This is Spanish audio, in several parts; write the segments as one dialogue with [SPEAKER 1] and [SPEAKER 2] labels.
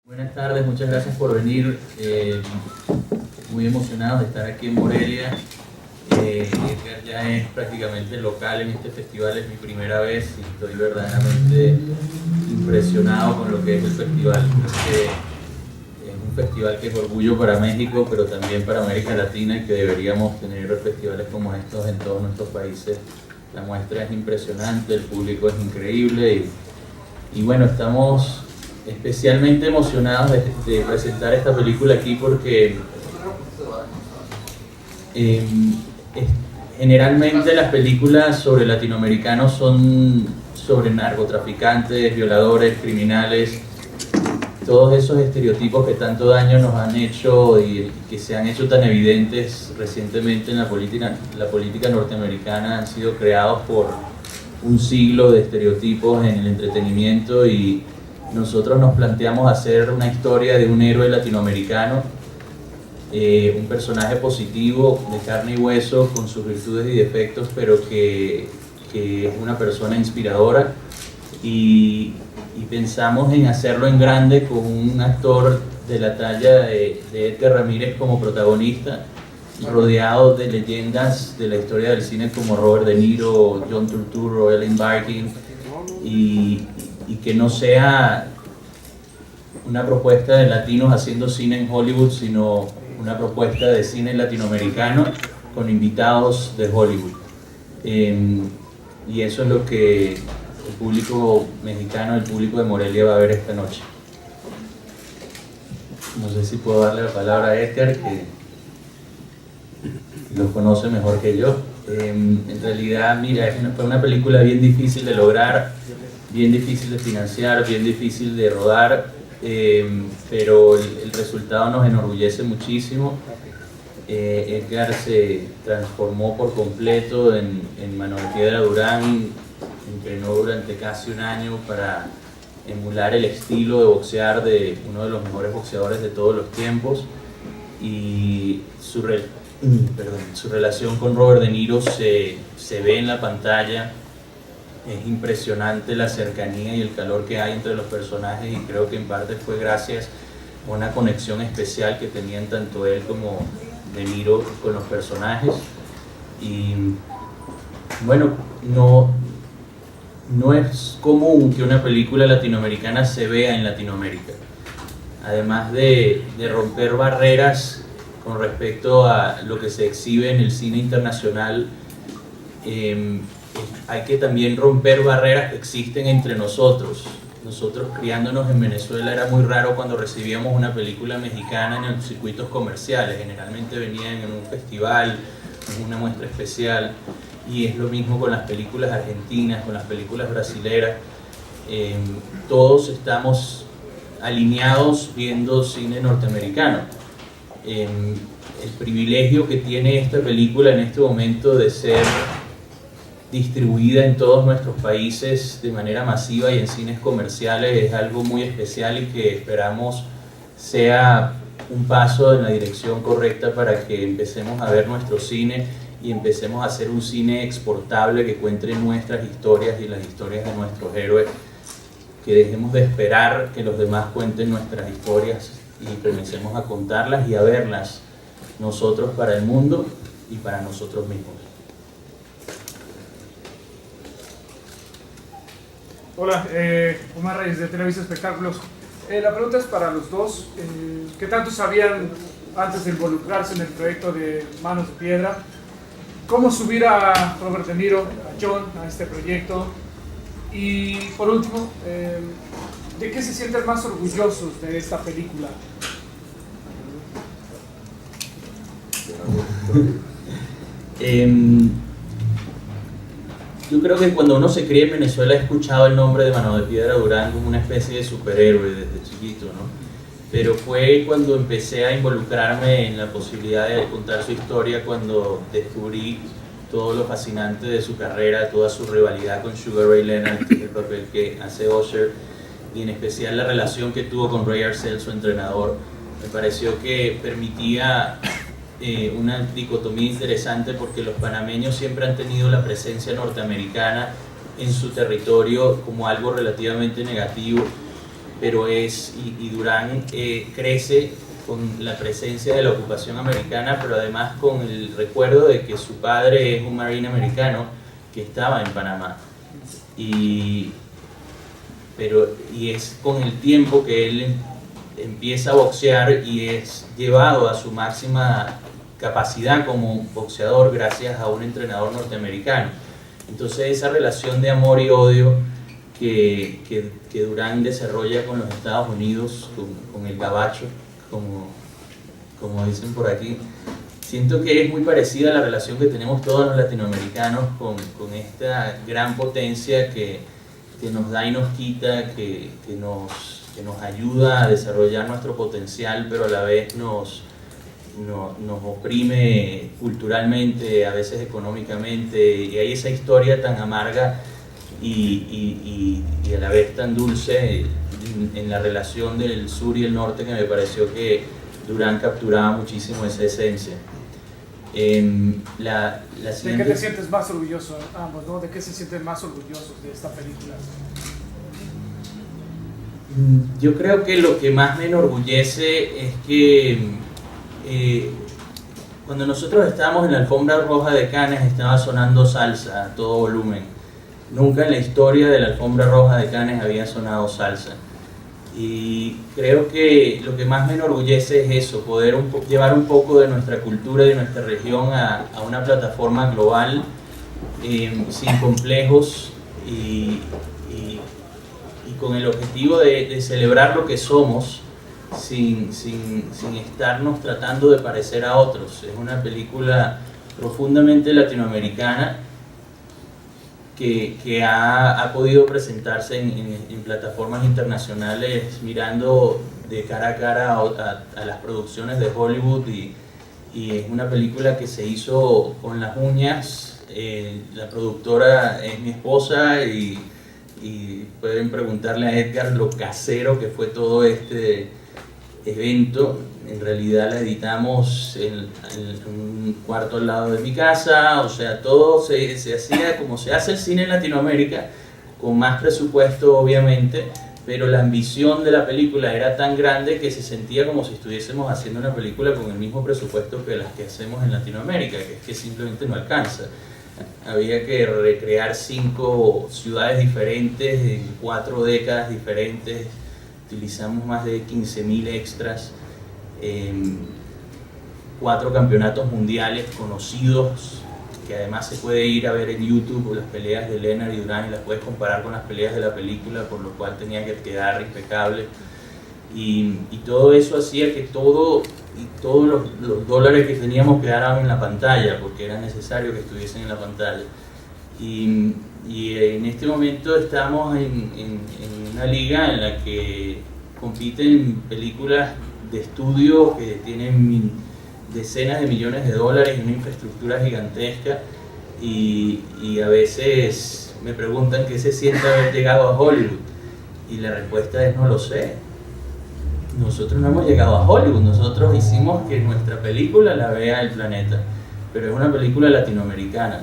[SPEAKER 1] Buenas tardes, muchas gracias por venir. Muy emocionados de estar aquí en Morelia. Edgar ya es prácticamente local en este festival, es mi primera vez y estoy verdaderamente impresionado con lo que es el festival. Creo que es un festival que es orgullo para México, pero también para América Latina, y que deberíamos tener festivales como estos en todos nuestros países. La muestra es impresionante, el público es increíble y bueno, estamos especialmente emocionados de presentar esta película aquí porque generalmente las películas sobre latinoamericanos son sobre narcotraficantes, violadores, criminales, todos esos estereotipos que tanto daño nos han hecho y que se han hecho tan evidentes recientemente en la política norteamericana han sido creados por un siglo de estereotipos en el entretenimiento, y nosotros nos planteamos hacer una historia de un héroe latinoamericano, un personaje positivo, de carne y hueso, con sus virtudes y defectos, pero que es una persona inspiradora, y pensamos en hacerlo en grande con un actor de la talla de Edgar Ramírez como protagonista, rodeado de leyendas de la historia del cine como Robert De Niro, John Turturro, Ellen Barkin, y que no sea una propuesta de latinos haciendo cine en Hollywood, sino una propuesta de cine latinoamericano con invitados de Hollywood. Y eso es lo que el público mexicano, el público de Morelia va a ver esta noche. No sé si puedo darle la palabra a Edgar, que lo conoce mejor que yo. En realidad, mira, fue una película bien difícil de lograr, bien difícil de financiar, bien difícil de rodar, pero el resultado nos enorgullece muchísimo. Edgar se transformó por completo en Mano de Piedra Durán, entrenó durante casi un año para emular el estilo de boxear de uno de los mejores boxeadores de todos los tiempos, y su relación con Robert De Niro se ve en la pantalla. Es impresionante la cercanía y el calor que hay entre los personajes, y creo que en parte fue gracias a una conexión especial que tenían tanto él como De Niro con los personajes. Y bueno, no es común que una película latinoamericana se vea en Latinoamérica. Además de romper barreras con respecto a lo que se exhibe en el cine internacional, hay que también romper barreras que existen entre nosotros. Nosotros, criándonos en Venezuela, era muy raro cuando recibíamos una película mexicana en los circuitos comerciales. Generalmente venían en un festival, en una muestra especial, y es lo mismo con las películas argentinas, con las películas brasileras. Todos estamos alineados viendo cine norteamericano. El privilegio que tiene esta película en este momento de ser distribuida en todos nuestros países de manera masiva y en cines comerciales es algo muy especial, y que esperamos sea un paso en la dirección correcta para que empecemos a ver nuestro cine y empecemos a hacer un cine exportable que cuente nuestras historias y las historias de nuestros héroes, que dejemos de esperar que los demás cuenten nuestras historias y comencemos a contarlas y a verlas nosotros para el mundo y para nosotros mismos.
[SPEAKER 2] Hola, Omar Reyes de Televisa Espectáculos. La pregunta es para los dos. ¿Qué tanto sabían antes de involucrarse en el proyecto de Manos de Piedra? ¿Cómo subir a Robert De Niro, a John, a este proyecto? Y por último, ¿de qué se sienten más orgullosos de esta película?
[SPEAKER 1] Yo creo que cuando uno se cría en Venezuela ha escuchado el nombre de Mano de Piedra Durán como una especie de superhéroe desde chiquito, ¿no? Pero fue cuando empecé a involucrarme en la posibilidad de contar su historia cuando descubrí todo lo fascinante de su carrera, toda su rivalidad con Sugar Ray Leonard, el papel que hace Usher, y en especial la relación que tuvo con Ray Arcel, su entrenador. Me pareció que permitía una dicotomía interesante, porque los panameños siempre han tenido la presencia norteamericana en su territorio como algo relativamente negativo, pero Durán crece con la presencia de la ocupación americana, pero además con el recuerdo de que su padre es un marine americano que estaba en Panamá. Y es con el tiempo que él empieza a boxear y es llevado a su máxima capacidad como boxeador gracias a un entrenador norteamericano. Entonces esa relación de amor y odio que Durán desarrolla con los Estados Unidos, con el gabacho, como dicen por aquí, siento que es muy parecida a la relación que tenemos todos los latinoamericanos con esta gran potencia que nos da y nos quita, que nos ayuda a desarrollar nuestro potencial, pero a la vez nos oprime culturalmente, a veces económicamente, y hay esa historia tan amarga y a la vez tan dulce en la relación del sur y el norte, que me pareció que Durán capturaba muchísimo esa esencia. La
[SPEAKER 2] ¿De
[SPEAKER 1] siguiente...
[SPEAKER 2] qué te sientes más orgulloso ambos, ¿no? ¿De qué se sienten más orgullosos de esta película?
[SPEAKER 1] Yo creo que lo que más me enorgullece es que cuando nosotros estábamos en la alfombra roja de Cannes estaba sonando salsa a todo volumen. Nunca en la historia de la alfombra roja de Cannes había sonado salsa. Y creo que lo que más me enorgullece es eso, poder llevar un poco de nuestra cultura y de nuestra región a una plataforma global sin complejos y con el objetivo de celebrar lo que somos sin estarnos tratando de parecer a otros. Es una película profundamente latinoamericana que ha podido presentarse en plataformas internacionales mirando de cara a cara a las producciones de Hollywood y es una película que se hizo con las uñas. La productora es mi esposa y pueden preguntarle a Edgar lo casero que fue todo este evento. En realidad la editamos en un cuarto al lado de mi casa, o sea, todo se hacía como se hace el cine en Latinoamérica, con más presupuesto obviamente, pero la ambición de la película era tan grande que se sentía como si estuviésemos haciendo una película con el mismo presupuesto que las que hacemos en Latinoamérica, que es que simplemente no alcanza. Había que recrear 5 ciudades diferentes en 4 décadas diferentes, utilizamos más de 15.000 extras, 4 campeonatos mundiales conocidos, que además se puede ir a ver en YouTube las peleas de Lennart y Durán y las puedes comparar con las peleas de la película, por lo cual tenía que quedar impecable. Y todo eso hacía que todos los dólares que teníamos quedaran en la pantalla, porque era necesario que estuviesen en la pantalla. Y en este momento estamos en una liga en la que compiten películas de estudio que tienen decenas de millones de dólares y una infraestructura gigantesca, y a veces me preguntan qué se siente haber llegado a Hollywood, y la respuesta es no lo sé. Nosotros no hemos llegado a Hollywood, nosotros hicimos que nuestra película la vea el planeta, pero es una película latinoamericana.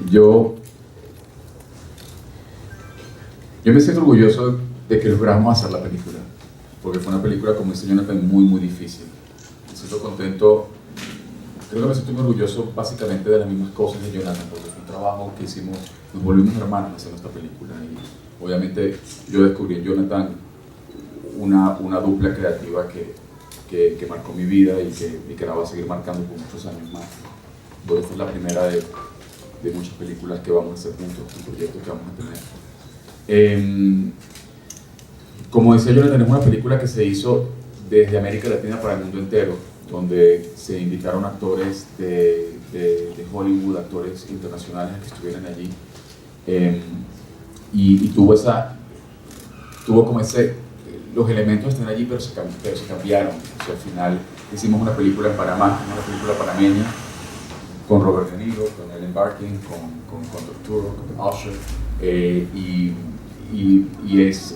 [SPEAKER 3] Yo me siento orgulloso de que logramos hacer la película, porque fue una película, como dice Jonathan, muy difícil. Me siento contento, creo que me siento muy orgulloso básicamente de las mismas cosas de Jonathan, porque fue un trabajo que hicimos, nos volvimos hermanos haciendo esta película, y obviamente yo descubrí en Jonathan una dupla creativa que marcó mi vida y que la va a seguir marcando por muchos años más. Porque esta es la primera de muchas películas que vamos a hacer juntos, un proyecto que vamos a tener. Como decía Jonathan, es una película que se hizo desde América Latina para el mundo entero, donde se invitaron actores de Hollywood, actores internacionales que estuvieran allí, y tuvo como los elementos están allí, pero se cambiaron. O sea, al final hicimos una película en Panamá, una película panameña, con Robert De Niro, con Ellen Barkin, con Arturo, con Usher, y es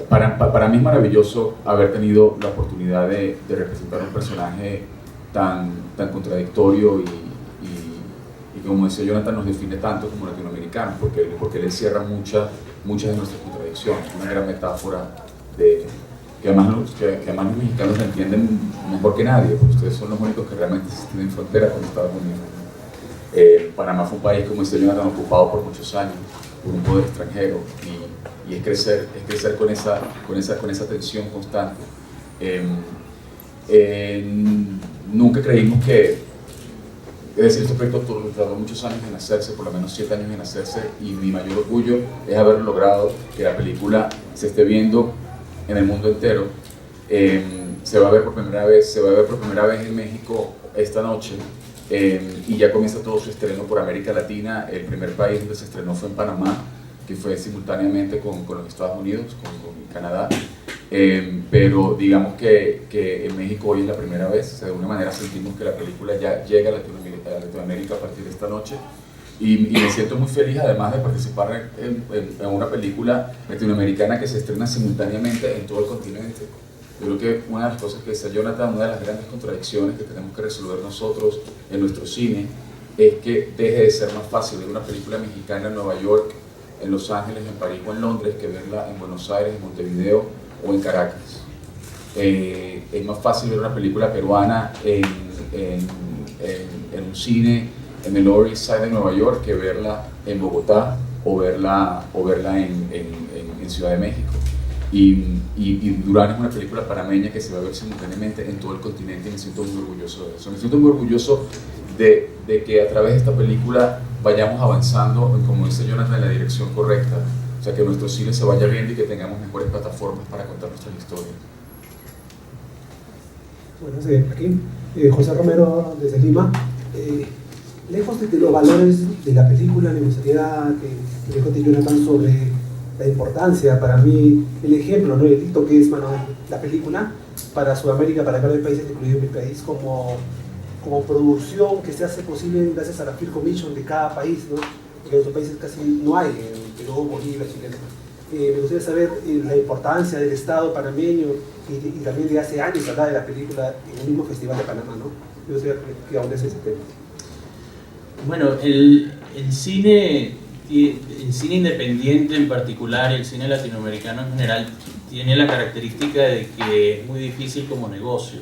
[SPEAKER 3] para mí es maravilloso haber tenido la oportunidad de representar un personaje tan contradictorio y como decía Jonathan, nos define tanto como latinoamericanos, porque él encierra muchas de nuestras contradicciones, una gran metáfora que además los mexicanos la entienden mejor que nadie, porque ustedes son los únicos que realmente tienen frontera con Estados Unidos. Panamá fue un país, como decía Jonathan, ocupado por muchos años por un poder extranjero, y es crecer con esa tensión constante. Nunca creímos que, es decir, este proyecto tardó muchos años en hacerse, por lo menos 7 años en hacerse, y mi mayor orgullo es haber logrado que la película se esté viendo en el mundo entero. Se va a ver por primera vez en México esta noche, y ya comienza todo su estreno por América Latina. El primer país donde se estrenó fue en Panamá, que fue simultáneamente con los Estados Unidos, con Canadá. Pero digamos que en México hoy es la primera vez. O sea, de alguna manera sentimos que la película ya llega a Latinoamérica a partir de esta noche, y me siento muy feliz además de participar en una película latinoamericana que se estrena simultáneamente en todo el continente. Yo creo que una de las cosas que decía Jonathan, una de las grandes contradicciones que tenemos que resolver nosotros en nuestro cine, es que deje de ser más fácil ver una película mexicana en Nueva York, en Los Ángeles, en París o en Londres, que verla en Buenos Aires, en Montevideo o en Caracas. Es más fácil ver una película peruana en un cine en el Lower East Side de Nueva York que verla en Bogotá o verla en Ciudad de México. Y Durán es una película panameña que se va a ver simultáneamente en todo el continente, y me siento muy orgulloso de eso. Me siento muy orgulloso de que a través de esta película vayamos avanzando, como dice Jonathan, en la dirección correcta. O sea, que nuestro cine se vaya viendo y que tengamos mejores plataformas para contar nuestras historias.
[SPEAKER 4] Bueno, sí, aquí José Romero desde Lima. Lejos de los valores de la película, me gustaría que me cuente Jonathan sobre la importancia, para mí, el ejemplo, ¿no? El hito que es la película para Sudamérica, para cada país, incluido mi país, como producción que se hace posible gracias a la Film Commission de cada país, ¿no? Porque en otros países casi no hay, en Perú, Bolivia, Chile. Me gustaría saber la importancia del Estado panameño y también de hace años hablar de la película en el mismo Festival de Panamá, ¿no? Me gustaría que ahondes ese tema.
[SPEAKER 1] Bueno, el cine independiente en particular, y el cine latinoamericano en general, tiene la característica de que es muy difícil como negocio.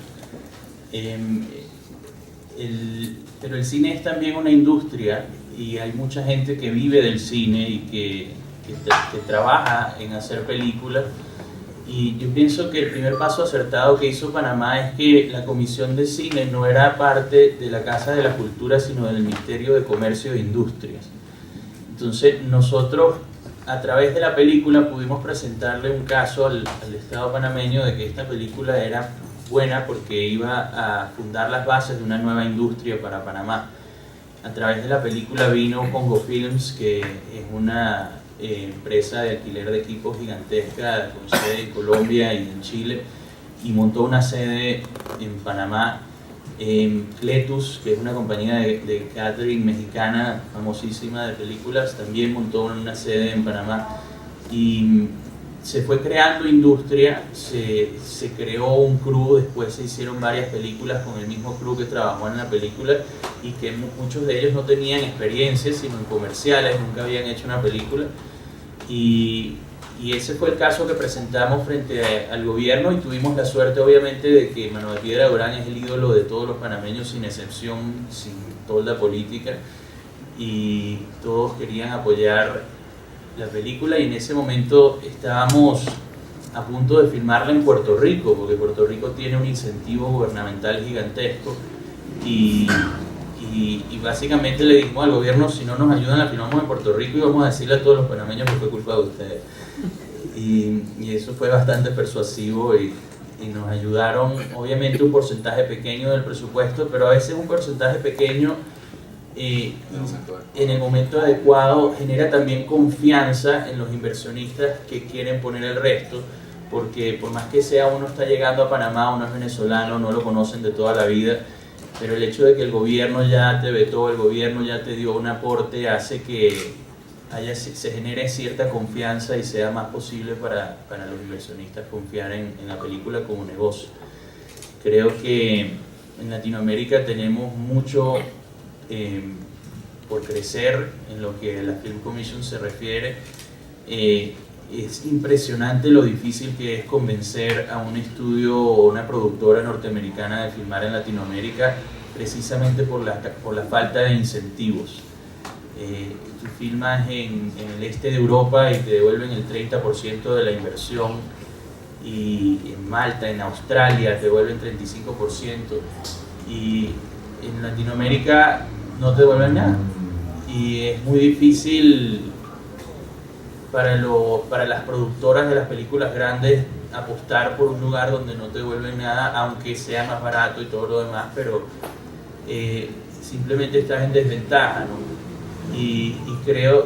[SPEAKER 1] Pero el cine es también una industria, y hay mucha gente que vive del cine y que trabaja en hacer películas. Y yo pienso que el primer paso acertado que hizo Panamá es que la Comisión de Cine no era parte de la Casa de la Cultura, sino del Ministerio de Comercio e Industrias. Entonces nosotros, a través de la película, pudimos presentarle un caso al Estado panameño de que esta película era buena porque iba a fundar las bases de una nueva industria para Panamá. A través de la película vino Congo Films, que es una empresa de alquiler de equipos gigantesca con sede en Colombia y en Chile, y montó una sede en Panamá. Cletus, que es una compañía de catering mexicana famosísima de películas, también montó una sede en Panamá, y se fue creando industria. Se creó un crew, después se hicieron varias películas con el mismo crew que trabajó en la película, y que muchos de ellos no tenían experiencia sino en comerciales, nunca habían hecho una película, y ese fue el caso que presentamos frente al gobierno, y tuvimos la suerte obviamente de que Mano de Piedra Durán es el ídolo de todos los panameños sin excepción, sin tolda política, y todos querían apoyar la película. Y en ese momento estábamos a punto de filmarla en Puerto Rico, porque Puerto Rico tiene un incentivo gubernamental gigantesco, y básicamente le dijimos al gobierno: si no nos ayudan la filmamos en Puerto Rico, y vamos a decirle a todos los panameños que fue culpa de ustedes. Y eso fue bastante persuasivo, y nos ayudaron. Obviamente un porcentaje pequeño del presupuesto, pero a veces un porcentaje pequeño en el momento adecuado genera también confianza en los inversionistas que quieren poner el resto, porque por más que sea, uno está llegando a Panamá, uno es venezolano, no lo conocen de toda la vida, pero el hecho de que el gobierno ya te vetó, el gobierno ya te dio un aporte, hace que se genere cierta confianza y sea más posible para los inversionistas confiar en la película como negocio. Creo que en Latinoamérica tenemos mucho por crecer en lo que a la Film Commission se refiere. Es impresionante lo difícil que es convencer a un estudio o una productora norteamericana de filmar en Latinoamérica, precisamente por la falta de incentivos. Tú filmas en el este de Europa y te devuelven el 30% de la inversión, y en Malta, en Australia te devuelven 35%, y en Latinoamérica no te devuelven nada. Y es muy difícil para las productoras de las películas grandes apostar por un lugar donde no te devuelven nada, aunque sea más barato y todo lo demás, pero simplemente estás en desventaja, ¿no? Y creo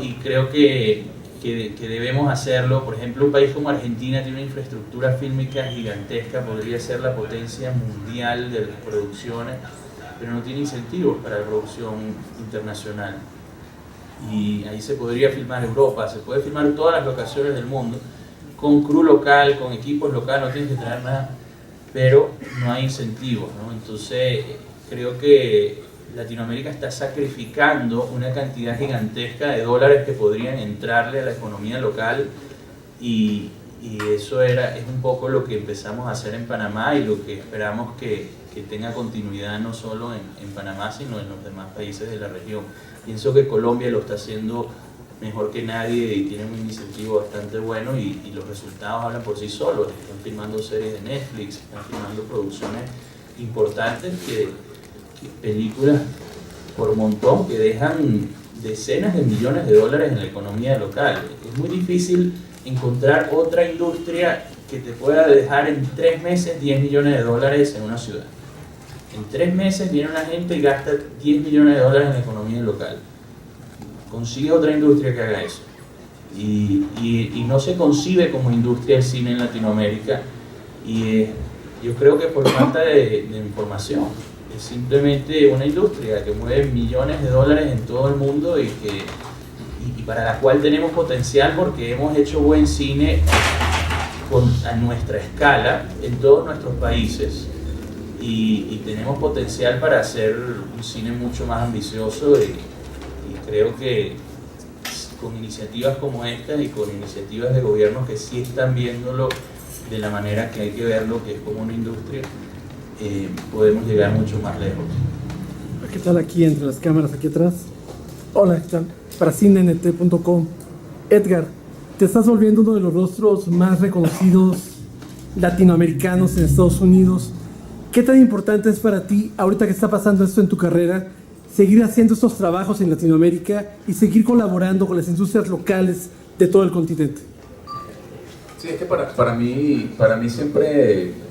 [SPEAKER 1] que debemos hacerlo. Por ejemplo, un país como Argentina tiene una infraestructura fílmica gigantesca, podría ser la potencia mundial de las producciones, pero no tiene incentivos para la producción internacional. Y ahí se podría filmar Europa, se puede filmar todas las locaciones del mundo, con crew local, con equipos locales, no tienes que traer nada, pero no hay incentivos, ¿no? Entonces creo que Latinoamérica está sacrificando una cantidad gigantesca de dólares que podrían entrarle a la economía local, y eso es un poco lo que empezamos a hacer en Panamá, y lo que esperamos que tenga continuidad no solo en Panamá, sino en los demás países de la región. Pienso que Colombia lo está haciendo mejor que nadie y tiene un incentivo bastante bueno, y los resultados hablan por sí solos. Están filmando series de Netflix, están filmando producciones importantes, películas por montón, que dejan decenas de millones de dólares en la economía local. Es muy difícil encontrar otra industria que te pueda dejar en 3 meses 10 millones de dólares en una ciudad. En 3 meses viene una gente y gasta 10 millones de dólares en la economía local. Consigue otra industria que haga eso. Y no se concibe como industria el cine en Latinoamérica, y yo creo que por falta de información. Es simplemente una industria que mueve millones de dólares en todo el mundo, y para la cual tenemos potencial, porque hemos hecho buen cine a nuestra escala en todos nuestros países, y tenemos potencial para hacer un cine mucho más ambicioso, y creo que con iniciativas como estas y con iniciativas de gobiernos que sí están viéndolo de la manera que hay que verlo, que es como una industria, podemos llegar mucho más lejos.
[SPEAKER 5] ¿Qué tal aquí entre las cámaras aquí atrás? Hola, ¿qué tal? Para cinent.com. Edgar, te estás volviendo uno de los rostros más reconocidos latinoamericanos en Estados Unidos. ¿Qué tan importante es para ti, ahorita que está pasando esto en tu carrera, seguir haciendo estos trabajos en Latinoamérica y seguir colaborando con las industrias locales de todo el continente?
[SPEAKER 3] Sí, es que para mí siempre...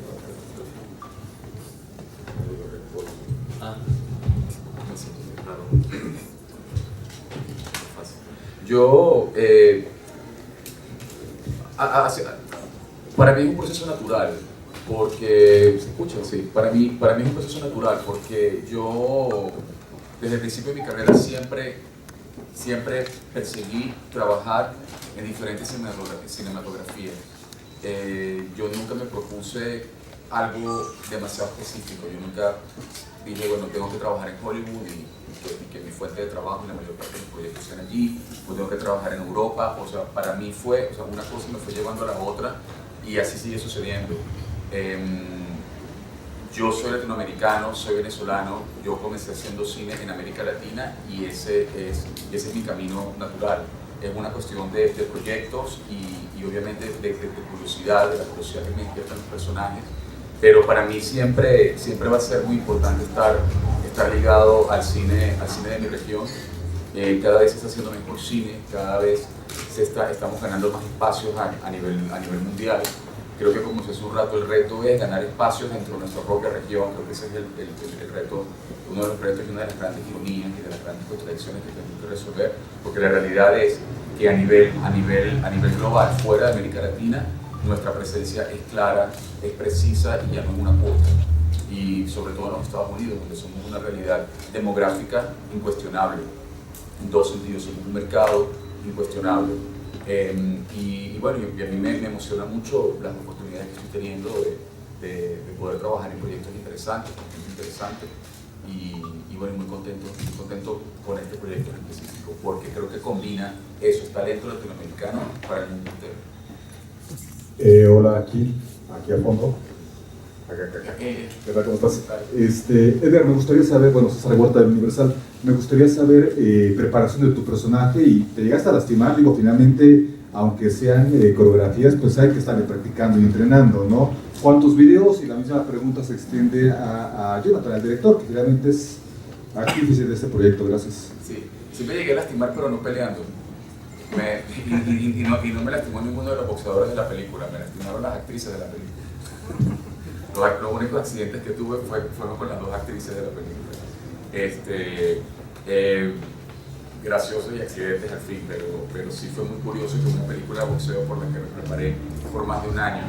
[SPEAKER 3] Yo, para mí es un proceso natural, porque, ¿se escucha? Sí, para mí es un proceso natural, porque yo, desde el principio de mi carrera, siempre perseguí trabajar en diferentes cinematografías. Yo nunca me propuse algo demasiado específico. Yo nunca dije, bueno, tengo que trabajar en Hollywood y que mi fuente de trabajo y la mayor parte de los proyectos sean allí, o tengo que trabajar en Europa. O sea, para mí fue, una cosa me fue llevando a la otra, y así sigue sucediendo. Yo soy latinoamericano, soy venezolano, yo comencé haciendo cine en América Latina, y ese es mi camino natural. Es una cuestión de proyectos y obviamente de curiosidad, de la curiosidad que me despiertan los personajes. Pero para mí siempre va a ser muy importante estar ligado al cine de mi región. Cada vez se está haciendo mejor cine, cada vez estamos ganando más espacios a nivel mundial. Creo que, como se hace un rato, el reto es ganar espacios dentro de nuestra propia región. Creo que ese es el reto, uno de los retos y una de las grandes ironías y de las grandes contradicciones que tenemos que resolver, porque la realidad es que a nivel global, fuera de América Latina, nuestra presencia es clara, es precisa y ya no es una cuota. Y sobre todo en los Estados Unidos, donde somos una realidad demográfica incuestionable, en dos sentidos. Somos un mercado incuestionable. Y bueno, y a mí me emociona mucho las oportunidades que estoy teniendo de poder trabajar en proyectos interesantes, y bueno, muy contento con este proyecto en específico, porque creo que combina eso, talento latinoamericano para el mundo entero.
[SPEAKER 6] Hola, aquí al fondo. ¿Qué tal? ¿Cómo estás? Edgar, me gustaría saber, bueno, César Huerta del Universal, me gustaría saber preparación de tu personaje y te llegaste a lastimar, digo, finalmente, aunque sean coreografías, pues hay que estar practicando y entrenando, ¿no? ¿Cuántos videos? Y la misma pregunta se extiende a Jonathan, al director, que finalmente es artífice de este proyecto. Gracias.
[SPEAKER 3] Sí me llegué a lastimar, pero no peleando. Y no me lastimó ninguno de los boxeadores de la película, me lastimaron las actrices de la película. Los únicos accidentes que tuve fueron con las dos actrices de la película. Graciosos y accidentes al fin, pero sí fue muy curioso que una película de boxeo por la que me preparé por más de un año,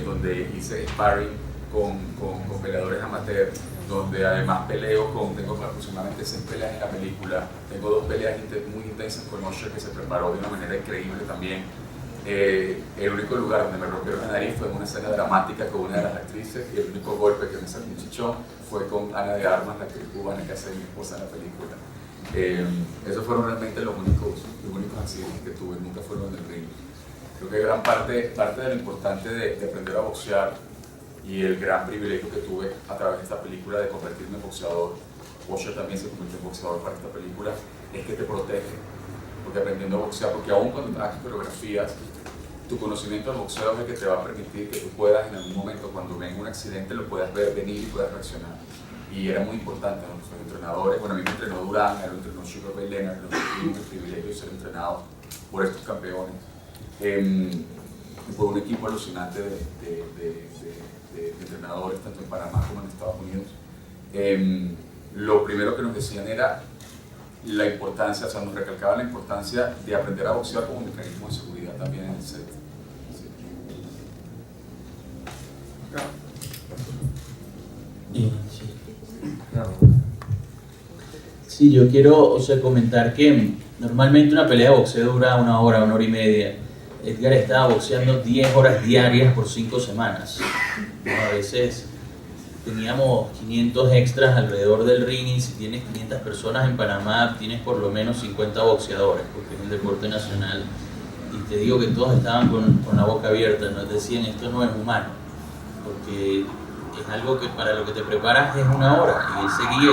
[SPEAKER 3] donde hice sparring con peleadores amateur, donde además tengo aproximadamente 6 peleas en la película, tengo 2 peleas muy intensas con Usher, que se preparó de una manera increíble también. El único lugar donde me rompieron la nariz fue en una escena dramática con una de las actrices, y el único golpe que me salió un chichón fue con Ana de Armas, la actriz cubana que hace de mi esposa en la película. Esos fueron realmente los únicos accidentes que tuve, nunca fueron en el ring. Creo que gran parte de lo importante de aprender a boxear y el gran privilegio que tuve a través de esta película de convertirme en boxeador, Usher también se convirtió en boxeador para esta película, es que te protege, porque aprendiendo a boxear, porque aún cuando haces coreografías, tu conocimiento del boxeo es el que te va a permitir que tú puedas en algún momento, cuando venga un accidente, lo puedas ver venir y puedas reaccionar. Y era muy importante, ¿no? Nuestros entrenadores, bueno, a mí me entrenó Durán, me entrenó Sugar Ray Leonard, tuvimos el privilegio de ser entrenados por estos campeones. Fue un equipo alucinante de entrenadores, tanto en Panamá como en Estados Unidos. Lo primero que nos decían era la importancia, o sea, nos recalcaban la importancia de aprender a boxear como un mecanismo de seguridad también en el set.
[SPEAKER 1] Sí, yo quiero comentar que normalmente una pelea de boxeo dura 1 hora, 1 hora y media. Edgar estaba boxeando 10 horas diarias por 5 semanas. A veces teníamos 500 extras alrededor del ring, y si tienes 500 personas en Panamá, tienes por lo menos 50 boxeadores, porque es un deporte nacional. Y te digo que todos estaban con la boca abierta, nos decían, esto no es humano, porque es algo que para lo que te preparas es 1 hora, y él seguía,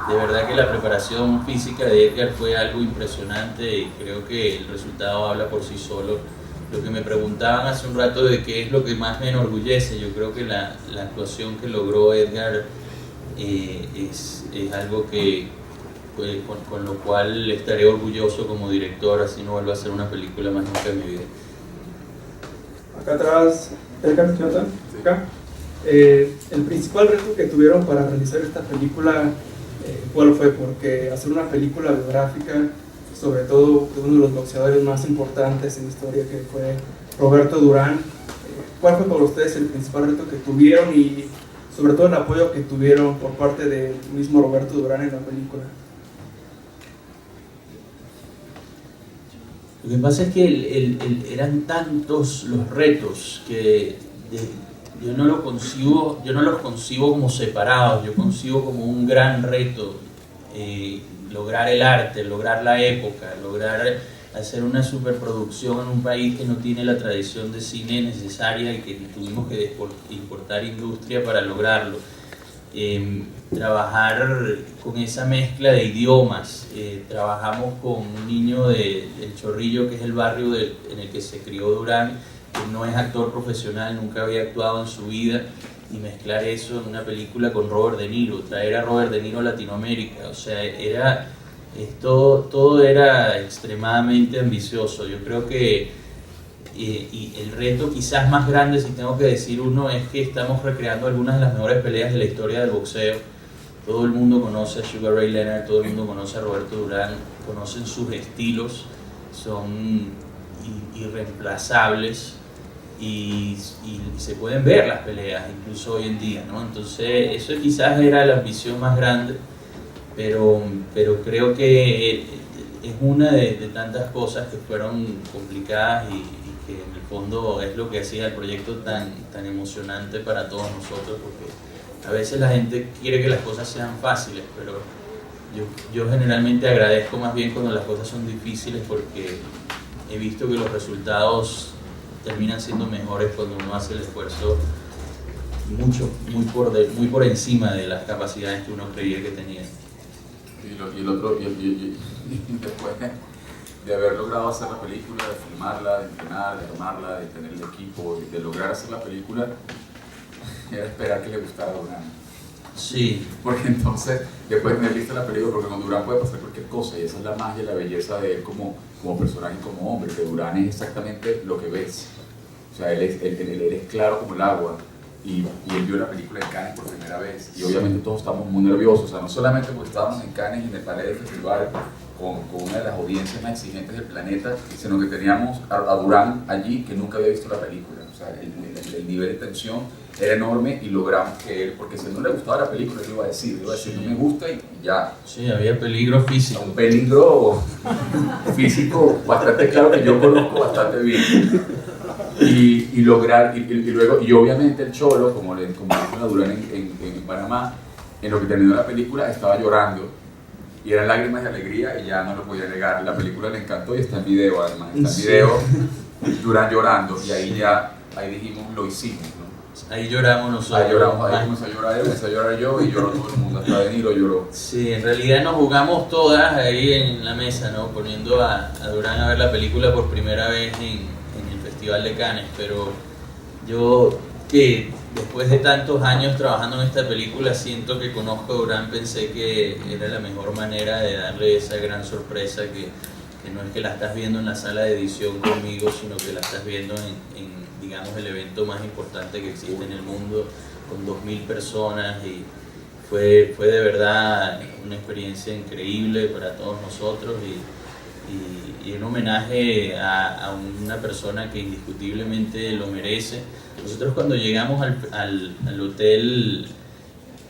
[SPEAKER 1] y de verdad que la preparación física de Edgar fue algo impresionante, y creo que el resultado habla por sí solo. Lo que me preguntaban hace un rato de qué es lo que más me enorgullece, yo creo que la actuación que logró Edgar es algo que con lo cual estaré orgulloso como director, así no vuelvo a hacer una película más nunca en mi vida.
[SPEAKER 7] Acá atrás, Edgar, Jonathan, acá. El principal reto que tuvieron para realizar esta película, ¿cuál fue? Porque hacer una película biográfica, sobre todo de uno de los boxeadores más importantes en la historia, que fue Roberto Durán, ¿cuál fue para ustedes el principal reto que tuvieron y sobre todo el apoyo que tuvieron por parte del mismo Roberto Durán en la película?
[SPEAKER 1] Lo que pasa es que eran tantos los retos que yo no los concibo como separados, yo concibo como un gran reto. Lograr el arte, lograr la época, lograr hacer una superproducción en un país que no tiene la tradición de cine necesaria y que tuvimos que importar industria para lograrlo. Trabajar con esa mezcla de idiomas. Trabajamos con un niño de El Chorrillo, que es el barrio en el que se crió Durán, que no es actor profesional, nunca había actuado en su vida, y mezclar eso en una película con Robert De Niro, traer a Robert De Niro a Latinoamérica, o sea, todo era extremadamente ambicioso. Yo creo que y el reto quizás más grande, si tengo que decir uno, es que estamos recreando algunas de las mejores peleas de la historia del boxeo. Todo el mundo conoce a Sugar Ray Leonard, todo el mundo conoce a Roberto Durán, conocen sus estilos, son irreemplazables. Y se pueden ver las peleas incluso hoy en día, ¿no? Entonces eso quizás era la ambición más grande, pero creo que es una de tantas cosas que fueron complicadas y que en el fondo es lo que hacía el proyecto tan emocionante para todos nosotros, porque a veces la gente quiere que las cosas sean fáciles, pero yo generalmente agradezco más bien cuando las cosas son difíciles, porque he visto que los resultados terminan siendo mejores cuando uno hace el esfuerzo muy por encima de las capacidades que uno creía que tenía.
[SPEAKER 3] Y después de haber logrado hacer la película, de filmarla, de entrenar, de tomarla, de tener el equipo, de lograr hacer la película, era esperar que le gustara a Durán.
[SPEAKER 1] Sí.
[SPEAKER 3] Porque entonces, después de tener lista la película, porque con Durán puede pasar cualquier cosa, y esa es la magia y la belleza de él como personaje y como hombre, que Durán es exactamente lo que ves. O sea, él es claro como el agua, y él vio la película en Cannes por primera vez, y obviamente todos estamos muy nerviosos, o sea, no solamente porque estábamos en Cannes y en el Palais del Festival, con una de las audiencias más exigentes del planeta, sino que teníamos a Durán allí, que nunca había visto la película. O sea, el nivel de tensión era enorme, y logramos que él, porque si no le gustaba la película, él iba a decir no me gusta, y ya.
[SPEAKER 1] Sí, había peligro físico.
[SPEAKER 3] Un peligro físico bastante claro, que yo conozco bastante bien. Y lograr, y obviamente el Cholo, como dijo la Durán en Panamá, en lo que terminó la película, estaba llorando. Y eran lágrimas de alegría, y ya no lo podía negar. La película le encantó, y está en video además. Está en video, Durán llorando, y ahí dijimos, lo hicimos, ¿no?
[SPEAKER 1] Ahí lloramos nosotros.
[SPEAKER 3] Ahí lloramos, ahí comenzó a llorar él, comenzó a llorar yo, y lloró todo el mundo, hasta Deniro lloró.
[SPEAKER 1] Sí, en realidad nos jugamos todas ahí en la mesa, ¿no? Poniendo a Durán a ver la película por primera vez en el Festival de Cannes, pero yo, que después de tantos años trabajando en esta película, siento que conozco a Durán, pensé que era la mejor manera de darle esa gran sorpresa, que no es que la estás viendo en la sala de edición conmigo, sino que la estás viendo en digamos, el evento más importante que existe en el mundo, con 2000 personas, y fue de verdad una experiencia increíble para todos nosotros, y un homenaje a una persona que indiscutiblemente lo merece. Nosotros cuando llegamos al hotel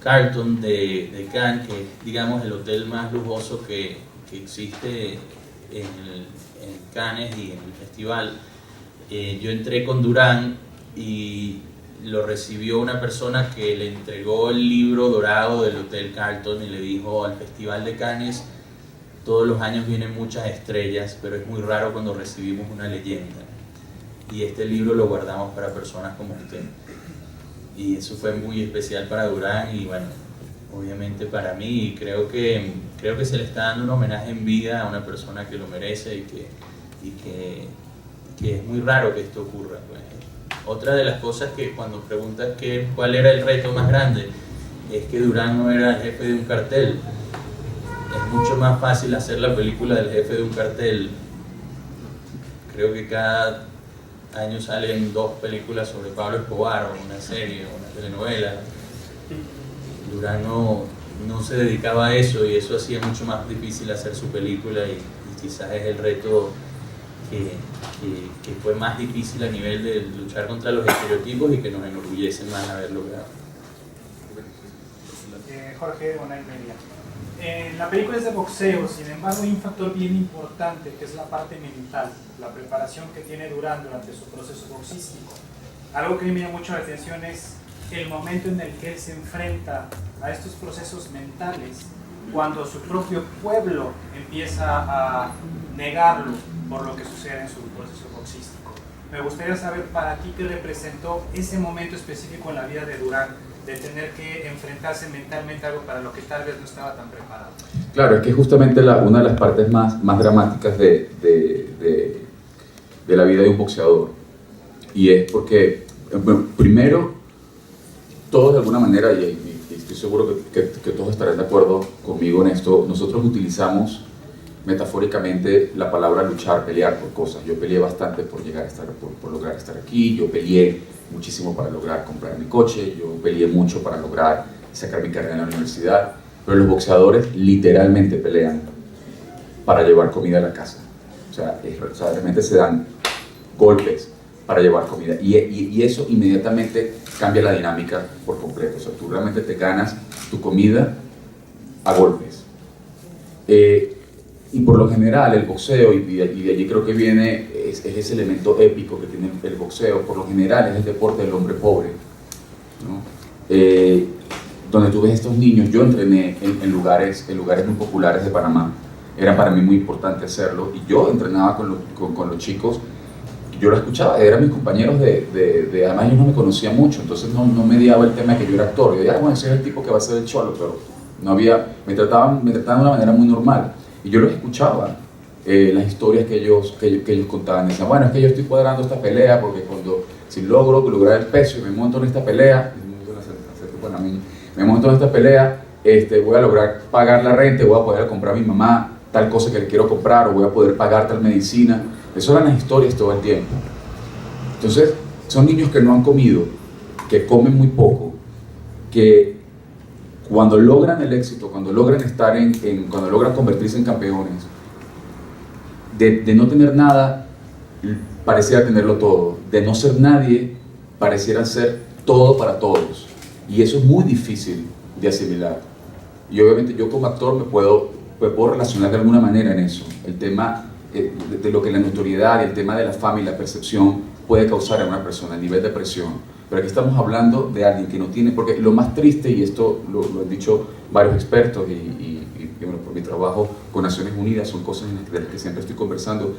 [SPEAKER 1] Carlton de Cannes, que es, digamos, el hotel más lujoso que existe en Cannes y en el festival, yo entré con Durán, y lo recibió una persona que le entregó el libro dorado del Hotel Carlton y le dijo: al Festival de Cannes todos los años vienen muchas estrellas, pero es muy raro cuando recibimos una leyenda, y este libro lo guardamos para personas como usted. Y eso fue muy especial para Durán, y bueno, obviamente para mí, y creo que se le está dando un homenaje en vida a una persona que lo merece, y que es muy raro que esto ocurra, pues. Otra de las cosas que cuando preguntas cuál era el reto más grande, es que Durán no era el jefe de un cartel. Es mucho más fácil hacer la película del jefe de un cartel. Creo que cada año salen 2 películas sobre Pablo Escobar, o una serie, o una telenovela. Durán no se dedicaba a eso, y eso hacía mucho más difícil hacer su película, y quizás es el reto que fue más difícil a nivel de luchar contra los estereotipos, y que nos enorgullece más haber logrado.
[SPEAKER 8] Jorge Onay Media. La película es de boxeo, sin embargo hay un factor bien importante, que es la parte mental, la preparación que tiene Durán durante su proceso boxístico. Algo que me llama mucho la atención es el momento en el que él se enfrenta a estos procesos mentales, cuando su propio pueblo empieza a negarlo por lo que sucede en su proceso boxístico. Me gustaría saber para ti qué representó ese momento específico en la vida de Durán, de tener que enfrentarse mentalmente a algo para lo que tal vez no estaba tan preparado.
[SPEAKER 3] Claro, es que justamente una de las partes más dramáticas de la vida de un boxeador, y es porque, bueno, primero, todos de alguna manera, y estoy seguro que todos estarán de acuerdo conmigo en esto, nosotros utilizamos metafóricamente la palabra luchar, pelear por cosas. Yo peleé bastante por lograr estar aquí, yo peleé muchísimo para lograr comprar mi coche, yo peleé mucho para lograr sacar mi carrera en la universidad, pero los boxeadores literalmente pelean para llevar comida a la casa. O sea, realmente se dan golpes para llevar comida, y eso inmediatamente cambia la dinámica por completo. O sea, tú realmente te ganas tu comida a golpes. Y por lo general el boxeo, y de allí creo que viene es ese elemento épico que tiene el boxeo, por lo general es el deporte del hombre pobre, ¿no? donde tú ves estos niños. Yo entrené en lugares muy populares de Panamá, era para mí muy importante hacerlo, y yo entrenaba con los chicos. Yo lo escuchaba, eran mis compañeros además ellos no me conocían mucho, entonces no mediaba el tema de que yo era actor. Yo decía, bueno, ese es el tipo que va a ser el cholo, pero no había, me trataban de una manera muy normal. Y yo los escuchaba, las historias que ellos contaban. Decían, bueno, es que yo estoy cuadrando esta pelea porque si logro lograr el peso y me monto en esta pelea, me monto en esta pelea, voy a lograr pagar la renta, voy a poder comprar a mi mamá tal cosa que le quiero comprar, o voy a poder pagar tal medicina. Eso eran las historias todo el tiempo. Entonces, son niños que no han comido, que comen muy poco, que cuando logran el éxito, cuando logran cuando logran convertirse en campeones, de no tener nada, pareciera tenerlo todo. De no ser nadie, pareciera ser todo para todos. Y eso es muy difícil de asimilar. Y obviamente yo como actor me puedo relacionar de alguna manera en eso. El tema de lo que la notoriedad y el tema de la fama y la percepción puede causar en una persona, el nivel de presión. Pero aquí estamos hablando de alguien que no tiene, porque lo más triste, y esto lo han dicho varios expertos, y bueno, por mi trabajo con Naciones Unidas, son cosas de las que siempre estoy conversando,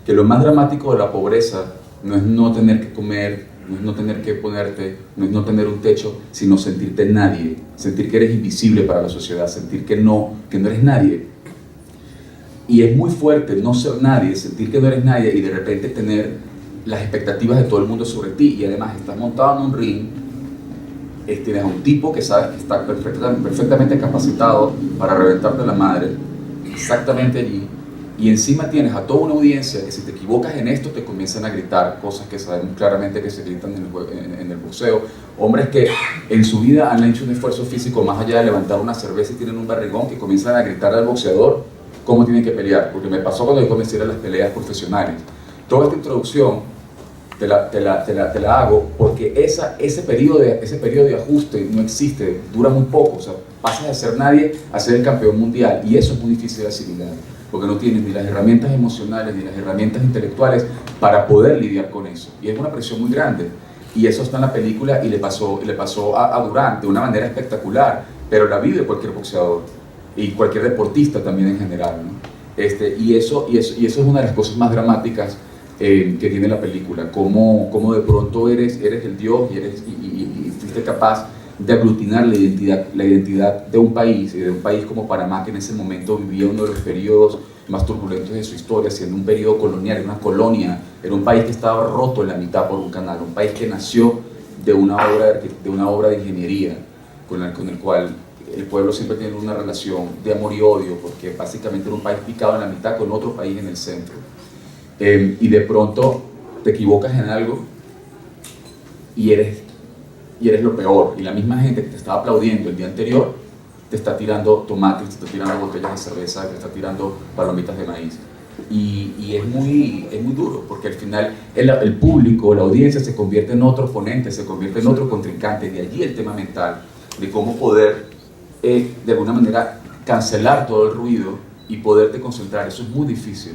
[SPEAKER 3] que lo más dramático de la pobreza no es no tener que comer, no es no tener que ponerte, no es no tener un techo, sino sentirte nadie, sentir que eres invisible para la sociedad, sentir que no eres nadie. Y es muy fuerte no ser nadie, sentir que no eres nadie y de repente tener las expectativas de todo el mundo sobre ti, y además estás montado en un ring, tienes a un tipo que sabes que está perfectamente capacitado para reventarte la madre, exactamente allí, y encima tienes a toda una audiencia que si te equivocas en esto te comienzan a gritar cosas que sabemos claramente que se gritan en el boxeo, hombres que en su vida han hecho un esfuerzo físico más allá de levantar una cerveza y tienen un barrigón, que comienzan a gritar al boxeador cómo tienen que pelear, porque me pasó cuando yo comencé a ir a las peleas profesionales. Toda esta introducción te la hago porque ese periodo de ajuste no existe, dura muy poco, o sea, pasas de ser nadie a ser el campeón mundial, y eso es muy difícil de asimilar, porque no tienes ni las herramientas emocionales ni las herramientas intelectuales para poder lidiar con eso, y es una presión muy grande, y eso está en la película, y le pasó a Durán de una manera espectacular, pero la vive cualquier boxeador y cualquier deportista también en general, ¿no? Y eso es una de las cosas más dramáticas que tiene la película, cómo de pronto eres el dios y fuiste capaz de aglutinar la identidad de un país, y de un país como Panamá, que en ese momento vivía uno de los periodos más turbulentos de su historia, siendo un periodo colonial, una colonia, era un país que estaba roto en la mitad por un canal, un país que nació de una obra de ingeniería con el cual el pueblo siempre tiene una relación de amor y odio, porque básicamente era un país picado en la mitad con otro país en el centro. Y de pronto te equivocas en algo y eres lo peor, y la misma gente que te estaba aplaudiendo el día anterior te está tirando tomates, te está tirando botellas de cerveza, te está tirando palomitas de maíz, y es muy duro, porque al final el público, la audiencia se convierte en otro oponente, se convierte en otro contrincante. De allí el tema mental, de cómo poder de alguna manera cancelar todo el ruido y poderte concentrar. Eso es muy difícil,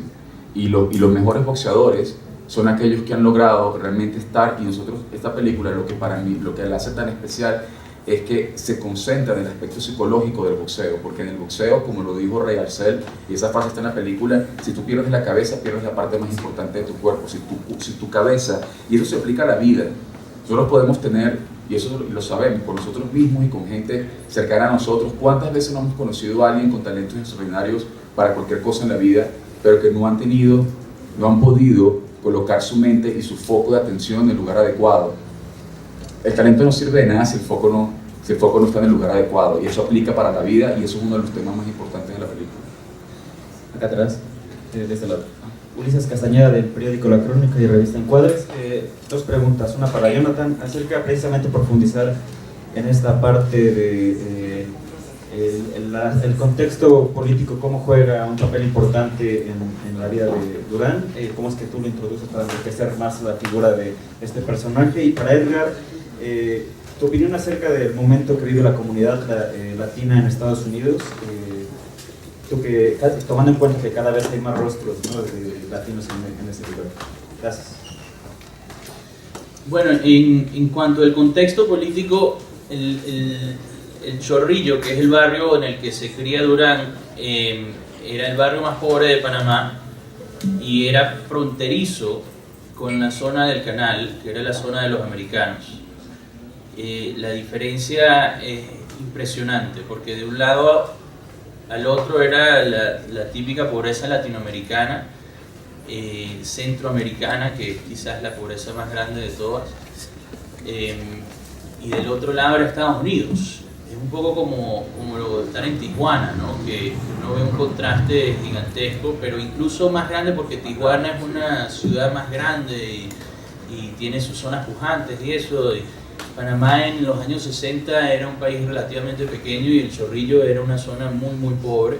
[SPEAKER 3] y los mejores boxeadores son aquellos que han logrado realmente estar, y nosotros, esta película, lo que la hace tan especial es que se concentra en el aspecto psicológico del boxeo, porque en el boxeo, como lo dijo Ray Arcel, y esa frase está en la película, si tú pierdes la cabeza, pierdes la parte más importante de tu cuerpo, si tu cabeza, y eso se aplica a la vida. Nosotros podemos tener, y eso lo sabemos por nosotros mismos y con gente cercana a nosotros, cuántas veces no hemos conocido a alguien con talentos extraordinarios para cualquier cosa en la vida, pero que no han podido colocar su mente y su foco de atención en el lugar adecuado. El talento no sirve de nada si el foco no está en el lugar adecuado, y eso aplica para la vida, y eso es uno de los temas más importantes de la película.
[SPEAKER 9] Acá atrás, de este lado. Ulises Castañeda, del periódico La Crónica y revista Encuadres. Dos preguntas, una para Jonathan, acerca precisamente profundizar en esta parte de el contexto político, cómo juega un papel importante en la vida de Durán, cómo es que tú lo introduces para enriquecer más la figura de este personaje. Y para Edgar, tu opinión acerca del momento que vive la comunidad latina en Estados Unidos, tomando en cuenta que cada vez hay más rostros, ¿no?, de latinos en ese lugar. Gracias.
[SPEAKER 1] Bueno, en cuanto al contexto político, el Chorrillo, que es el barrio en el que se cría Durán, era el barrio más pobre de Panamá y era fronterizo con la zona del canal, que era la zona de los americanos. La diferencia es impresionante, porque de un lado al otro era la típica pobreza latinoamericana, centroamericana, que es quizás la pobreza más grande de todas, y del otro lado era Estados Unidos. Es un poco como lo de estar en Tijuana, ¿no? Que uno ve un contraste gigantesco, pero incluso más grande porque Tijuana es una ciudad más grande y tiene sus zonas pujantes y eso. Y Panamá en los años 60 era un país relativamente pequeño y el Chorrillo era una zona muy muy pobre,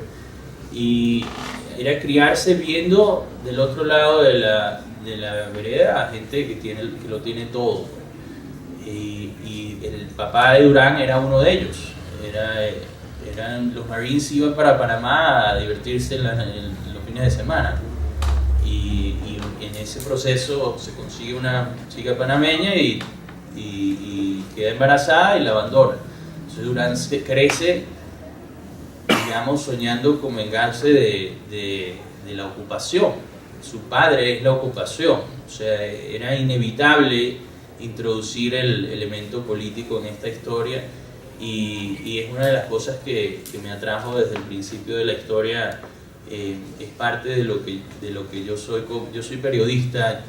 [SPEAKER 1] y era criarse viendo del otro lado de la vereda a gente que lo tiene todo. Y el papá de Durán era uno de ellos. Los Marines iban para Panamá a divertirse en los fines de semana, y en ese proceso se consigue una chica panameña y queda embarazada y la abandona. Entonces Durán crece, digamos, soñando con vengarse de la ocupación. Su padre es la ocupación, o sea, era inevitable introducir el elemento político en esta historia, y es una de las cosas que me atrajo desde el principio de la historia. Es parte de lo que yo soy. Yo soy periodista.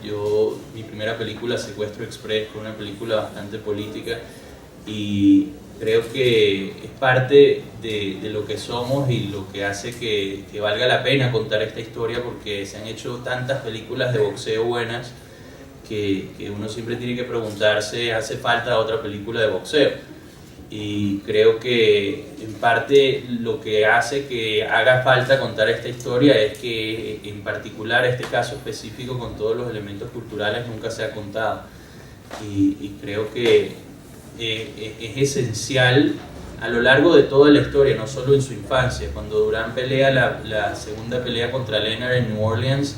[SPEAKER 1] Mi primera película, Secuestro Express, fue una película bastante política, y creo que es parte de lo que somos y lo que hace que valga la pena contar esta historia, porque se han hecho tantas películas de boxeo buenas que uno siempre tiene que preguntarse, ¿hace falta otra película de boxeo? Y creo que en parte lo que hace que haga falta contar esta historia es que en particular este caso específico, con todos los elementos culturales, nunca se ha contado, y creo que es esencial a lo largo de toda la historia, no solo en su infancia. Cuando Durán pelea la segunda pelea contra Leonard en New Orleans,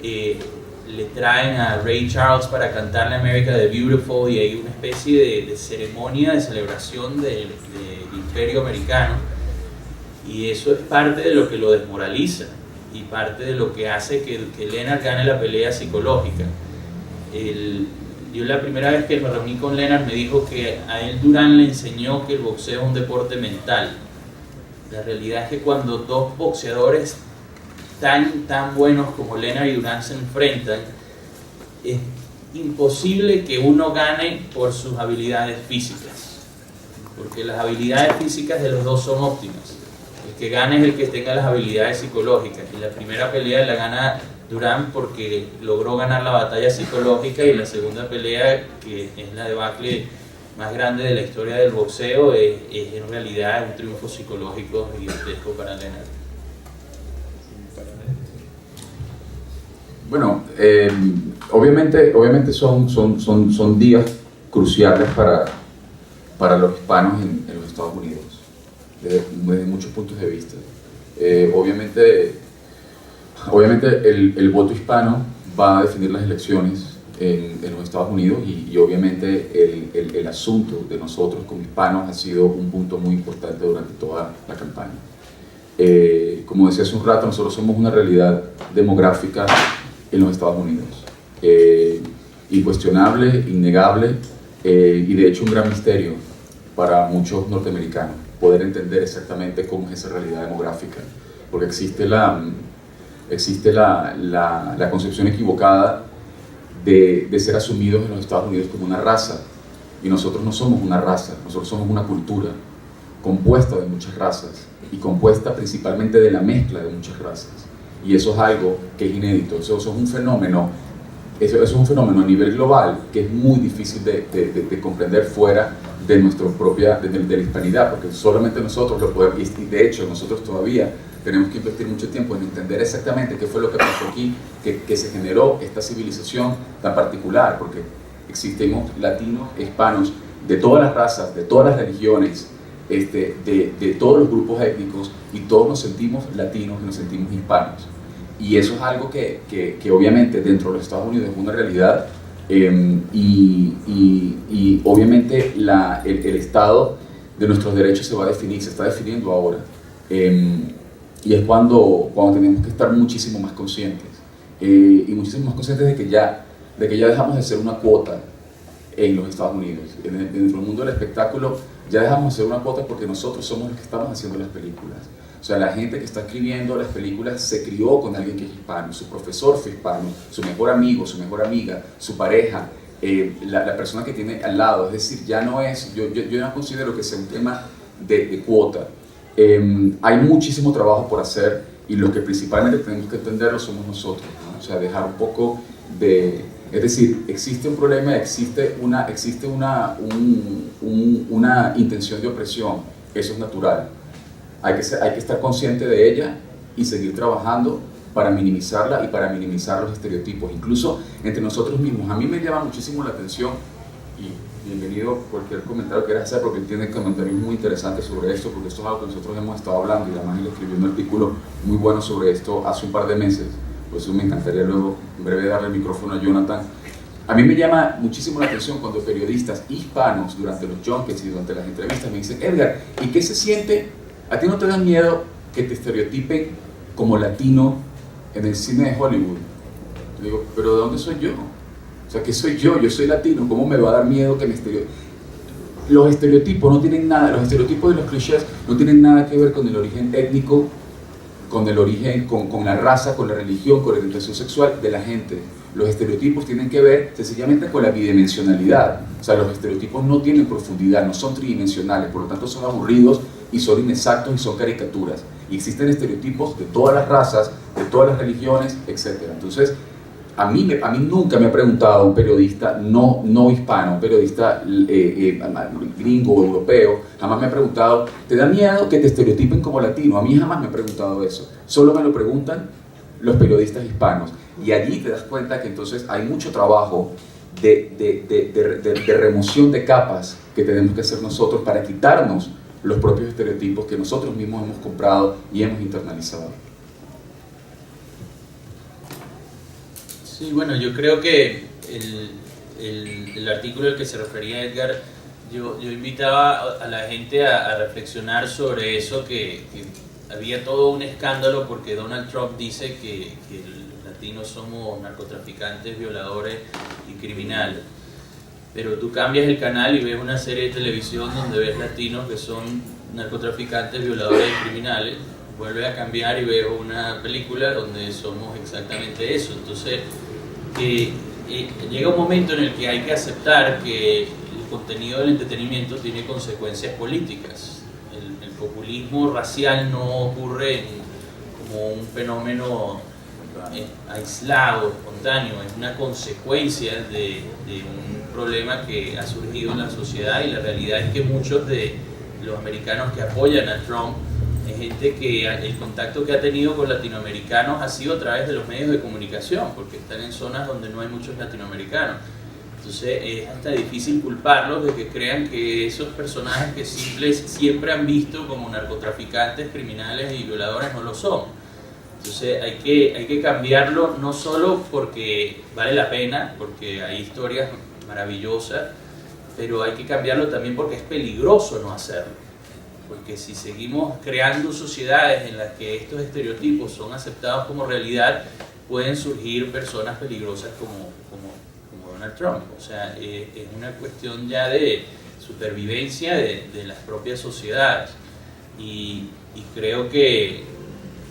[SPEAKER 1] le traen a Ray Charles para cantarle America the Beautiful, y hay una especie de ceremonia de celebración del imperio americano, y eso es parte de lo que lo desmoraliza y parte de lo que hace que Leonard gane la pelea psicológica. Yo la primera vez que me reuní con Leonard me dijo que a él Durán le enseñó que el boxeo es un deporte mental. La realidad es que cuando dos boxeadores tan buenos como Leonard y Durán se enfrentan, es imposible que uno gane por sus habilidades físicas, porque las habilidades físicas de los dos son óptimas. El que gane es el que tenga las habilidades psicológicas, y la primera pelea la gana Durán porque logró ganar la batalla psicológica, y la segunda pelea, que es la debacle más grande de la historia del boxeo, es en realidad un triunfo psicológico gigantesco para Leonard.
[SPEAKER 3] Bueno, obviamente son días cruciales para los hispanos en los Estados Unidos, desde muchos puntos de vista. Obviamente el voto hispano va a definir las elecciones en los Estados Unidos, y obviamente el asunto de nosotros como hispanos ha sido un punto muy importante durante toda la campaña. Como decía hace un rato, nosotros somos una realidad demográfica en los Estados Unidos, incuestionable, innegable, y de hecho un gran misterio para muchos norteamericanos poder entender exactamente cómo es esa realidad demográfica, porque existe la concepción equivocada de ser asumidos en los Estados Unidos como una raza, y nosotros no somos una raza, nosotros somos una cultura compuesta de muchas razas y compuesta principalmente de la mezcla de muchas razas. Y eso es algo que es inédito, eso es un fenómeno, eso es un fenómeno a nivel global que es muy difícil de comprender fuera de nuestra propia, de la hispanidad, porque solamente nosotros lo podemos, y de hecho nosotros todavía tenemos que invertir mucho tiempo en entender exactamente qué fue lo que pasó aquí, que se generó esta civilización tan particular, porque existimos latinos, hispanos, de todas las razas, de todas las religiones, de todos los grupos étnicos, y todos nos sentimos latinos y nos sentimos hispanos. Y eso es algo que obviamente dentro de los Estados Unidos es una realidad, y obviamente el Estado de nuestros derechos se va a definir, se está definiendo ahora. Y es cuando tenemos que estar muchísimo más conscientes. Y muchísimo más conscientes de que ya dejamos de ser una cuota en los Estados Unidos. Dentro del mundo del espectáculo ya dejamos de ser una cuota porque nosotros somos los que estamos haciendo las películas. O sea, la gente que está escribiendo las películas se crió con alguien que es hispano, su profesor fue hispano, su mejor amigo, su mejor amiga, su pareja, la persona que tiene al lado. Es decir, ya no es, yo no considero que sea un tema de cuota. Hay muchísimo trabajo por hacer y lo que principalmente tenemos que entenderlo somos nosotros, ¿no? O sea, dejar un poco de... Es decir, existe un problema, existe una intención de opresión, eso es natural. Hay que estar consciente de ella y seguir trabajando para minimizarla y para minimizar los estereotipos, incluso entre nosotros mismos. A mí me llama muchísimo la atención, y bienvenido cualquier comentario que quieras hacer, porque tiene comentarios muy interesantes sobre esto, porque esto es algo que nosotros hemos estado hablando, y además él escribió un artículo muy bueno sobre esto hace un par de meses. Por eso me encantaría luego en breve darle el micrófono a Jonathan. A mí me llama muchísimo la atención cuando periodistas hispanos durante los junkets y durante las entrevistas me dicen: Edgar, ¿y qué se siente? ¿A ti no te da miedo que te estereotipen como latino en el cine de Hollywood? Yo digo, ¿pero de dónde soy yo? O sea, ¿qué soy yo? Yo soy latino, ¿cómo me va a dar miedo que me estereotipen? Los estereotipos no tienen nada, los estereotipos y los clichés no tienen nada que ver con el origen étnico, con el origen, con la raza, con la religión, con la orientación sexual de la gente. Los estereotipos tienen que ver sencillamente con la bidimensionalidad. O sea, los estereotipos no tienen profundidad, no son tridimensionales, por lo tanto son aburridos y son inexactos y son caricaturas. Y existen estereotipos de todas las razas, de todas las religiones, etc. Entonces, a mí nunca me ha preguntado un periodista no hispano, un periodista gringo o europeo, jamás me ha preguntado: ¿te da miedo que te estereotipen como latino? A mí jamás me ha preguntado eso. Solo me lo preguntan los periodistas hispanos. Y allí te das cuenta que entonces hay mucho trabajo de remoción de capas que tenemos que hacer nosotros para quitarnos los propios estereotipos que nosotros mismos hemos comprado y hemos internalizado.
[SPEAKER 1] Sí, bueno, yo creo que el artículo al que se refería Edgar, yo invitaba a la gente a reflexionar sobre eso, que había todo un escándalo porque Donald Trump dice que los latinos somos narcotraficantes, violadores y criminales. Pero tú cambias el canal y ves una serie de televisión donde ves latinos que son narcotraficantes, violadores y criminales. Vuelve a cambiar y veo una película donde somos exactamente eso. Entonces, llega un momento en el que hay que aceptar que el contenido del entretenimiento tiene consecuencias políticas. El populismo racial no ocurre como un fenómeno aislado, espontáneo, es una consecuencia de un problema que ha surgido en la sociedad, y la realidad es que muchos de los americanos que apoyan a Trump es gente que el contacto que ha tenido con latinoamericanos ha sido a través de los medios de comunicación, porque están en zonas donde no hay muchos latinoamericanos. Entonces es hasta difícil culparlos de que crean que esos personajes que siempre han visto como narcotraficantes, criminales y violadores no lo son. Entonces hay que cambiarlo, no solo porque vale la pena, porque hay historias maravillosas, pero hay que cambiarlo también porque es peligroso no hacerlo. Porque si seguimos creando sociedades en las que estos estereotipos son aceptados como realidad, pueden surgir personas peligrosas como Donald Trump. O sea, es una cuestión ya de supervivencia de las propias sociedades. Y creo que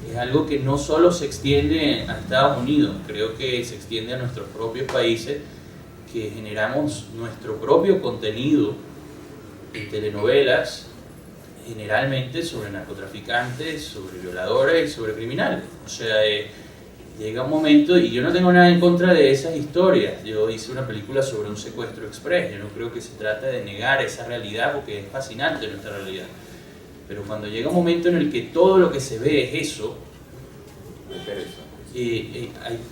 [SPEAKER 1] es algo que no solo se extiende a Estados Unidos, creo que se extiende a nuestros propios países, que generamos nuestro propio contenido en telenovelas, generalmente sobre narcotraficantes, sobre violadores y sobre criminales. O sea, llega un momento, y yo no tengo nada en contra de esas historias. Yo hice una película sobre un secuestro express. Yo no creo que se trate de negar esa realidad, porque es fascinante nuestra realidad. Pero cuando llega un momento en el que todo lo que se ve es eso,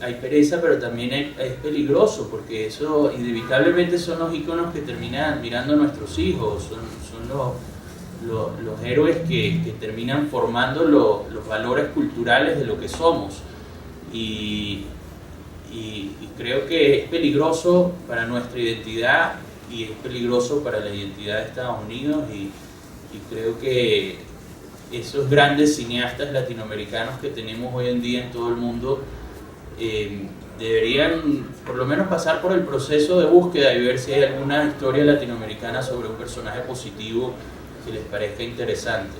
[SPEAKER 1] hay pereza, pero también es peligroso, porque eso inevitablemente son los íconos que terminan mirando a nuestros hijos, son los héroes que terminan formando los valores culturales de lo que somos. Y creo que es peligroso para nuestra identidad, y es peligroso para la identidad de Estados Unidos, y creo que esos grandes cineastas latinoamericanos que tenemos hoy en día en todo el mundo deberían por lo menos pasar por el proceso de búsqueda y ver si hay alguna historia latinoamericana sobre un personaje positivo que les parezca interesante,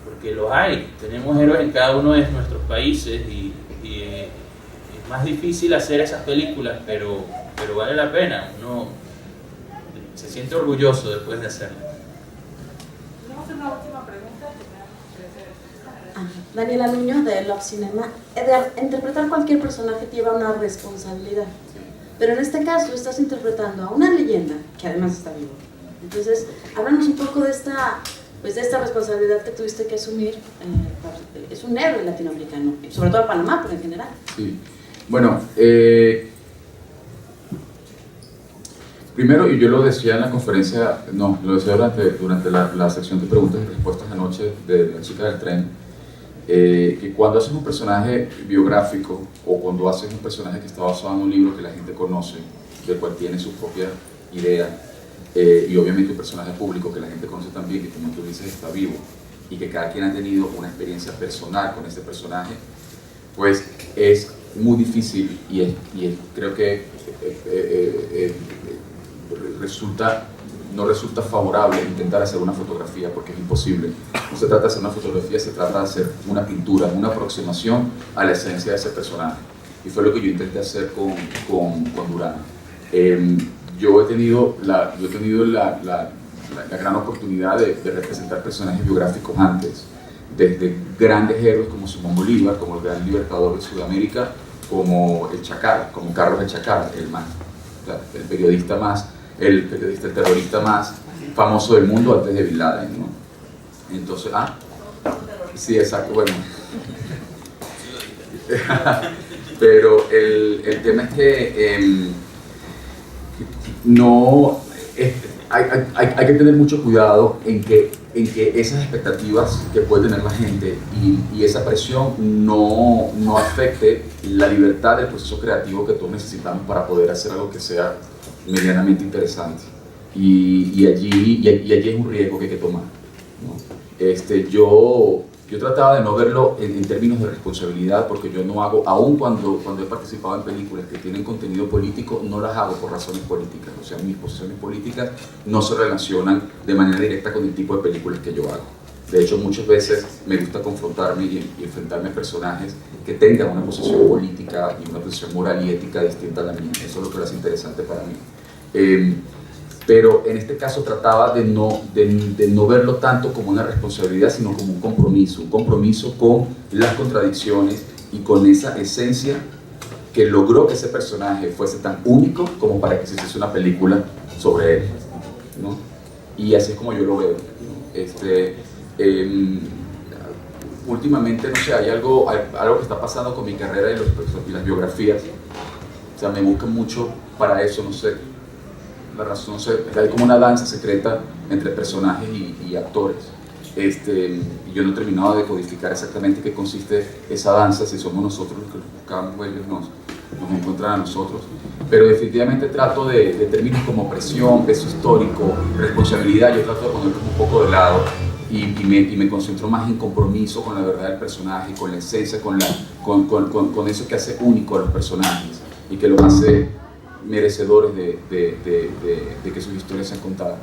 [SPEAKER 1] porque los hay, tenemos héroes en cada uno de nuestros países y es más difícil hacer esas películas, pero vale la pena, uno se siente orgulloso después de hacerlas.
[SPEAKER 10] Tenemos una última pregunta. Daniela Nuño de Love Cinema. Edgar, interpretar cualquier personaje lleva una responsabilidad, pero en este caso estás interpretando a una leyenda que además está vivo. Entonces, háblanos un poco de esta responsabilidad que tuviste que asumir. Es un héroe latinoamericano, sobre todo a Panamá, pero en general.
[SPEAKER 3] Sí, bueno, primero, y yo lo decía en la conferencia, no, lo decía durante la sección de preguntas y respuestas anoche de la chica del tren, que cuando haces un personaje biográfico o cuando haces un personaje que está basado en un libro que la gente conoce, del cual tiene su propia idea, y obviamente un personaje público que la gente conoce también, que como tú dices está vivo, y que cada quien ha tenido una experiencia personal con ese personaje, pues es muy difícil y creo que no resulta favorable intentar hacer una fotografía, porque es imposible. No se trata de hacer una fotografía, se trata de hacer una pintura, una aproximación a la esencia de ese personaje. Y fue lo que yo intenté hacer con Durán. Yo he tenido la gran oportunidad de representar personajes biográficos antes, desde grandes héroes como Simón Bolívar, como el gran libertador de Sudamérica, como el Chacal, como Carlos el Chacal, el terrorista más famoso del mundo antes de Bin Laden, ¿no? Entonces, sí, exacto, bueno. Pero el tema es que hay que tener mucho cuidado en que esas expectativas que puede tener la gente y esa presión no afecte la libertad del proceso creativo que todos necesitamos para poder hacer algo que sea medianamente interesante. Y allí es un riesgo que hay que tomar, ¿no? Yo trataba de no verlo en términos de responsabilidad, porque yo no hago, aun cuando he participado en películas que tienen contenido político, no las hago por razones políticas. O sea, mis posiciones políticas no se relacionan de manera directa con el tipo de películas que yo hago. De hecho, muchas veces me gusta confrontarme y enfrentarme a personajes que tengan una posición política y una posición moral y ética distinta a la mía. Eso es lo que lo hace interesante para mí. Pero en este caso trataba de no verlo tanto como una responsabilidad, sino como un compromiso con las contradicciones y con esa esencia que logró que ese personaje fuese tan único como para que se hiciese una película sobre él, ¿no? Y así es como yo lo veo, ¿no? Últimamente, no sé, hay algo que está pasando con mi carrera y las biografías. O sea, me buscan mucho para eso, no sé. La razón, no sé, hay como una danza secreta entre personajes y actores. Y yo no he terminado de codificar exactamente qué consiste esa danza, si somos nosotros los que los buscamos o ellos nos encuentran a nosotros. Pero definitivamente trato de términos como presión, peso histórico, responsabilidad, yo trato de ponerlo un poco de lado y me concentro más en compromiso con la verdad del personaje, con la esencia, con eso que hace único a los personajes y que los hace merecedores de que sus historias sean contadas.